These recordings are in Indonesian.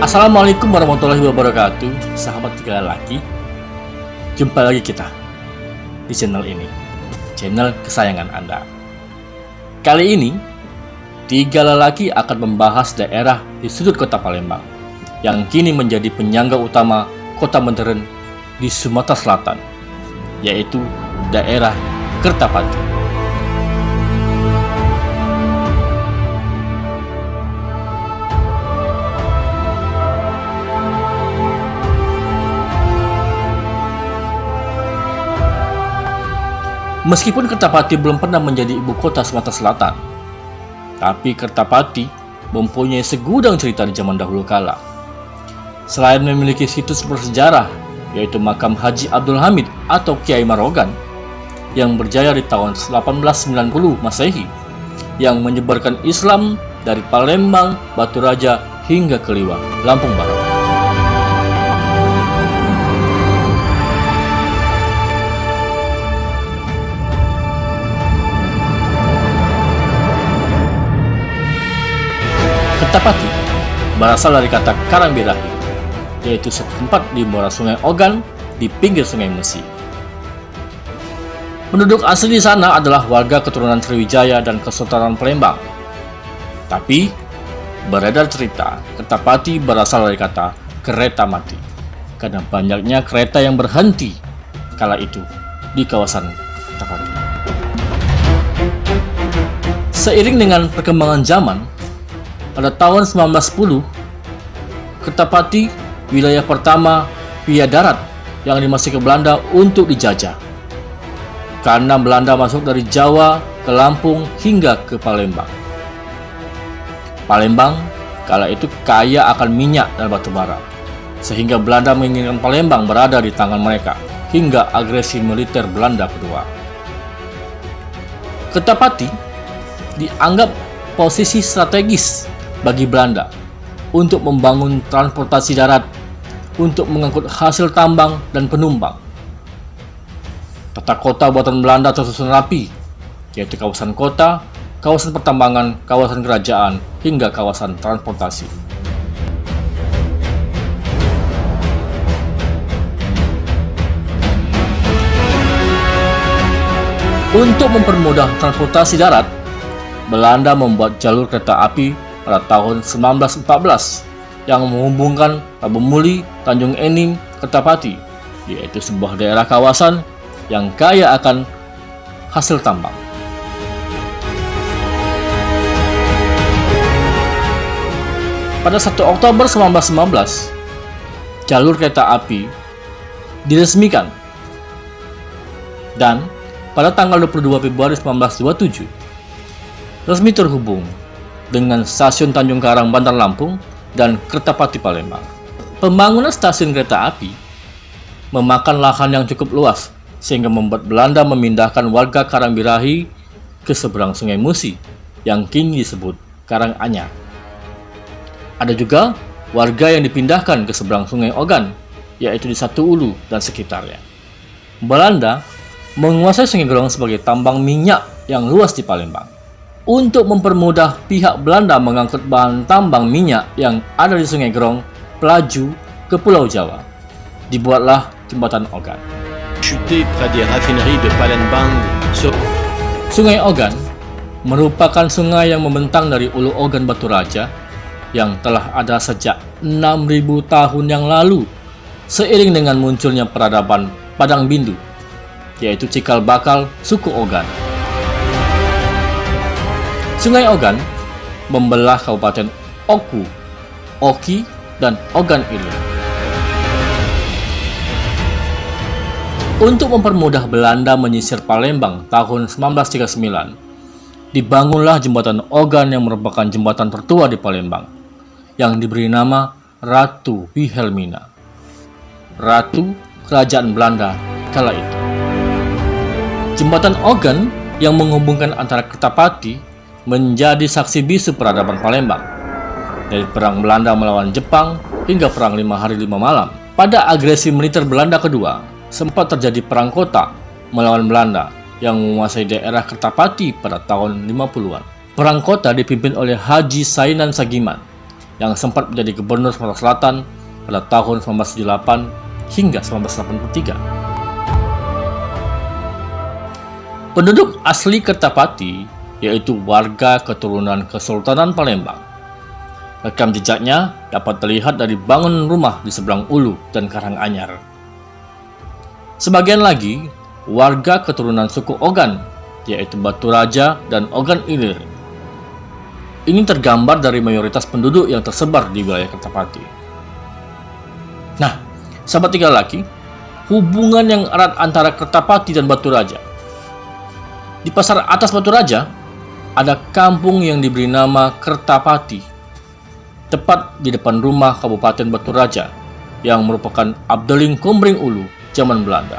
Assalamualaikum warahmatullahi wabarakatuh, sahabat tiga lelaki. Jumpa lagi kita di channel ini, channel kesayangan Anda. Kali ini, tiga lelaki akan membahas daerah di sudut kota Palembang yang kini menjadi penyangga utama kota modern di Sumatera Selatan, yaitu daerah Kertapati. Meskipun Kertapati belum pernah menjadi ibu kota Sumatera Selatan, tapi Kertapati mempunyai segudang cerita di zaman dahulu kala. Selain memiliki situs bersejarah, yaitu makam Haji Abdul Hamid atau Kiai Marogan, yang berjaya di tahun 1890 Masehi, yang menyebarkan Islam dari Palembang, Batu Raja, hingga Keliwang, Lampung Barat. Kertapati berasal dari kata Karangbirahi, yaitu setempat di muara Sungai Ogan di pinggir Sungai Musi. Penduduk asli di sana adalah warga keturunan Sriwijaya dan Kesultanan Palembang. Tapi beredar cerita Kertapati berasal dari kata kereta mati, karena banyaknya kereta yang berhenti kala itu di kawasan Kertapati. Seiring dengan perkembangan zaman, pada tahun 1910, Kertapati wilayah pertama via darat yang dimasuki Belanda untuk dijajah. Karena Belanda masuk dari Jawa ke Lampung hingga ke Palembang. Palembang kala itu kaya akan minyak dan batu bara, sehingga Belanda menginginkan Palembang berada di tangan mereka hingga agresi militer Belanda kedua. Kertapati dianggap posisi strategis bagi Belanda untuk membangun transportasi darat untuk mengangkut hasil tambang dan penumpang. Tata kota buatan Belanda tersusun rapi, yaitu kawasan kota, kawasan pertambangan, kawasan kerajaan, hingga kawasan transportasi. Untuk mempermudah transportasi darat, Belanda membuat jalur kereta api pada tahun 1914 yang menghubungkan Tabung Muli, Tanjung Enim, Kertapati, yaitu sebuah daerah kawasan yang kaya akan hasil tambang. Pada 1 Oktober 1919, jalur kereta api diresmikan, dan pada tanggal 22 Februari 1927 resmi terhubung dengan stasiun Tanjung Karang, Bandar Lampung, dan Kertapati, Palembang. Pembangunan stasiun kereta api memakan lahan yang cukup luas, sehingga membuat Belanda memindahkan warga Karangbirahi ke seberang Sungai Musi, yang kini disebut Karanganyar. Ada juga warga yang dipindahkan ke seberang Sungai Ogan, yaitu di Satu Ulu dan sekitarnya. Belanda menguasai Sungai Grong sebagai tambang minyak yang luas di Palembang. Untuk mempermudah pihak Belanda mengangkut bahan tambang minyak yang ada di Sungai Grong pelaju ke Pulau Jawa, dibuatlah jembatan Ogan. Sungai Ogan merupakan sungai yang membentang dari Ulu Ogan Batu Raja yang telah ada sejak 6.000 tahun yang lalu, seiring dengan munculnya peradaban Padang Bindu, yaitu cikal bakal suku Ogan. Sungai Ogan membelah Kabupaten Oku, Oki, dan Ogan Ilir. Untuk mempermudah Belanda menyisir Palembang tahun 1939, dibangunlah jembatan Ogan yang merupakan jembatan tertua di Palembang, yang diberi nama Ratu Wilhelmina, Ratu Kerajaan Belanda kala itu. Jembatan Ogan yang menghubungkan antara Kertapati menjadi saksi bisu peradaban Palembang, dari perang Belanda melawan Jepang hingga perang 5 hari 5 malam. Pada agresi militer Belanda kedua, sempat terjadi perang kota melawan Belanda yang menguasai daerah Kertapati pada tahun 50-an. Perang kota dipimpin oleh Haji Sainan Sagiman yang sempat menjadi gubernur Sumatera Selatan pada tahun 1978 hingga 1983. Penduduk asli Kertapati yaitu warga keturunan Kesultanan Palembang. Rekam jejaknya dapat terlihat dari bangunan rumah di seberang Ulu dan Karanganyar. Sebagian lagi warga keturunan suku Ogan yaitu Batu Raja dan Ogan Ilir. Ini tergambar dari mayoritas penduduk yang tersebar di wilayah Kertapati. Nah, sahabat tiga laki, hubungan yang erat antara Kertapati dan Batu Raja. Di pasar atas Batu Raja, ada kampung yang diberi nama Kertapati, tepat di depan rumah Kabupaten Batu Raja, yang merupakan Abdeling Kombring Ulu zaman Belanda.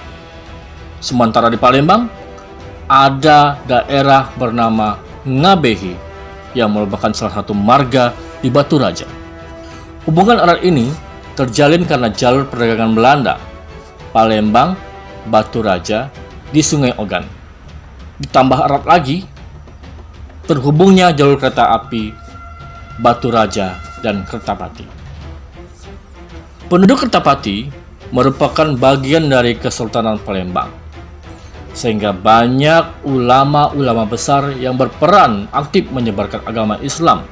Sementara di Palembang, ada daerah bernama Ngabehi, yang merupakan salah satu marga di Batu Raja. Hubungan erat ini terjalin karena jalur perdagangan Belanda, Palembang, Batu Raja di Sungai Ogan. Ditambah erat lagi, terhubungnya jalur kereta api Batu Raja dan Kertapati. Penduduk Kertapati merupakan bagian dari Kesultanan Palembang, sehingga banyak ulama-ulama besar yang berperan aktif menyebarkan agama Islam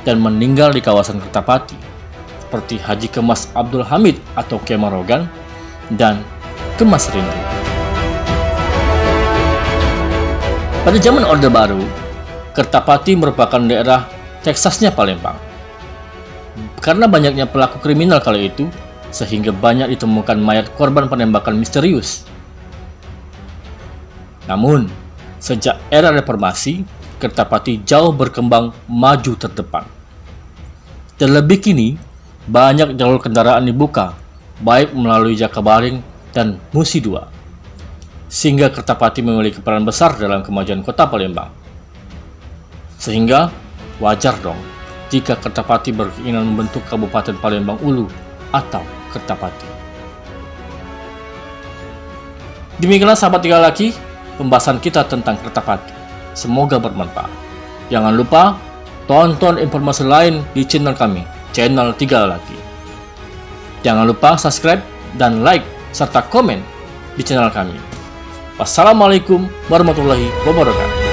dan meninggal di kawasan Kertapati, seperti Haji Kemas Abdul Hamid atau Kemarogan dan Kemas Rindu. Pada zaman Orde Baru, Kertapati merupakan daerah Teksasnya Palembang. Karena banyaknya pelaku kriminal kala itu, sehingga banyak ditemukan mayat korban penembakan misterius. Namun, sejak era reformasi, Kertapati jauh berkembang maju terdepan. Terlebih kini, banyak jalur kendaraan dibuka, baik melalui Jakabaring dan Musi II, sehingga Kertapati memiliki peran besar dalam kemajuan kota Palembang. Sehingga, wajar dong jika Kertapati berkeinginan membentuk Kabupaten Palembang Ulu atau Kertapati. Demikianlah sahabat tiga laki, pembahasan kita tentang Kertapati. Semoga bermanfaat. Jangan lupa tonton informasi lain di channel kami, channel Tiga Laki. Jangan lupa subscribe dan like serta komen di channel kami. Wassalamualaikum warahmatullahi wabarakatuh.